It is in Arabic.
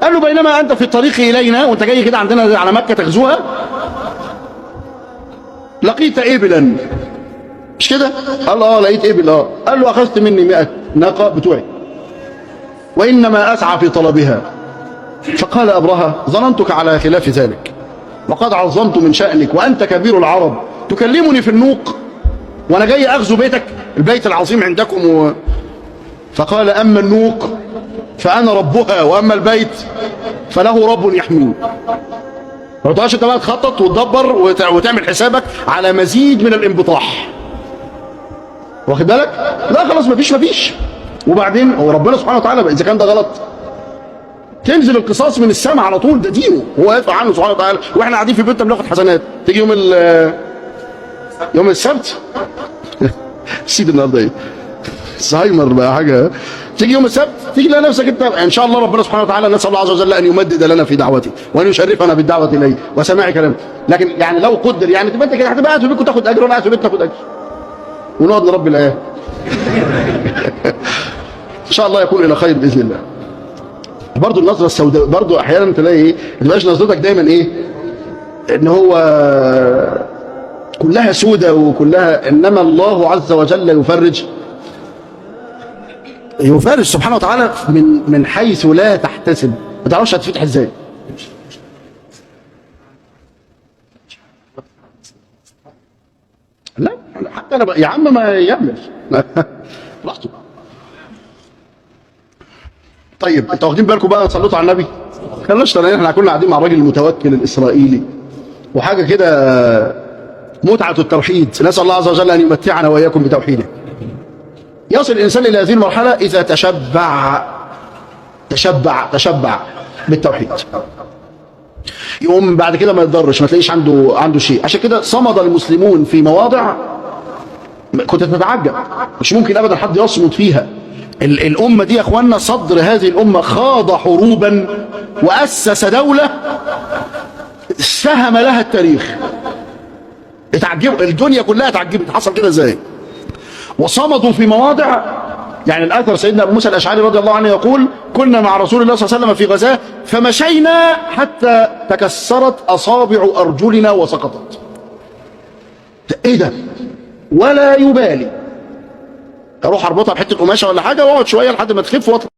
قال له بينما انت في الطريق الينا، وانت جاي كده عندنا على مكه تغزوها، لقيت ابلا، مش كده؟ قال له لقيت ابل. قال له اخذت مني 100 ناقه بتوعي وانما اسعى في طلبها. فقال ابرهه ظننتك على خلاف ذلك، وقد عظمت من شأنك وانت كبير العرب تكلمني في النوق وانا جاي اغزو بيتك، البيت العظيم عندكم فقال اما النوق فانا ربها واما البيت فله رب يحميه. ما تقعدش انت بقى تخطط وتدبر وتعمل حسابك على مزيد من الانبطاح، واخد بالك؟ لا خلاص مفيش. وبعدين هو ربنا سبحانه وتعالى اذا كان ده غلط تنزل القصاص من السماء على طول، ده دينه هو يدفع عنه سبحانه وتعالى، واحنا قاعدين في بيتنا بناخد حسنات. تيجي يوم السبت سيد النهارده ايه؟ الزهايمر بقى حاجه. تيجي يوم السبت تيجي تلاقي نفسك انت ان شاء الله ربنا سبحانه وتعالى نسال الله عز وجل ان يمدد لنا في دعوته وان يشرفنا بالدعوه اليه وسماع كلامه. لكن يعني لو قدر يعني تبقى انت كده هتبقى قاعد في بيتك تاخد اجر وانا قاعد في بيتنا ناخد اجر ونقعد نربي الايه. ان شاء الله يكون الى خير باذن الله. برضه النظره السوداء برضه احيانا تلاقي ايه، ما تبقاش نظرتك دايما ايه ان هو كلها سودة وكلها، انما الله عز وجل يفرج سبحانه وتعالى من حيث لا تحتسب، ما تعرفش هتفتح ازاي. لا حتى انا يا عم ما يعمل براحته. طيب انتوا واخدين بالكم بقى صليتوا على النبي؟ خلاص احنا كنا قاعدين مع الراجل المتوكل الاسرائيلي وحاجه كده متعه التوحيد، نسال الله عز وجل ان يمتعنا واياكم بتوحيده. يصل الانسان الى هذه المرحله اذا تشبع بالتوحيد، يقوم بعد كده ما يضرش، ما تلاقيش عنده شيء. عشان كده صمد المسلمون في مواضع كنت تتعجب، مش ممكن ابدا حد يصمد فيها. الامه دي يا اخواننا صدر هذه الامه خاض حروبا واسس دوله سهم لها التاريخ. اتعجبوا الدنيا كلها، اتعجبت حصل كده ازاي. وصمدوا في مواضع، يعني الاثر سيدنا ابو موسى الاشعري رضي الله عنه يقول كنا مع رسول الله صلى الله عليه وسلم في غزاه فمشينا حتى تكسرت اصابع ارجلنا وسقطت. ايه ده؟ ولا يبالي، اروح اربطها بحته قماشه ولا حاجه واقعد شويه لحد ما تخف واطلع.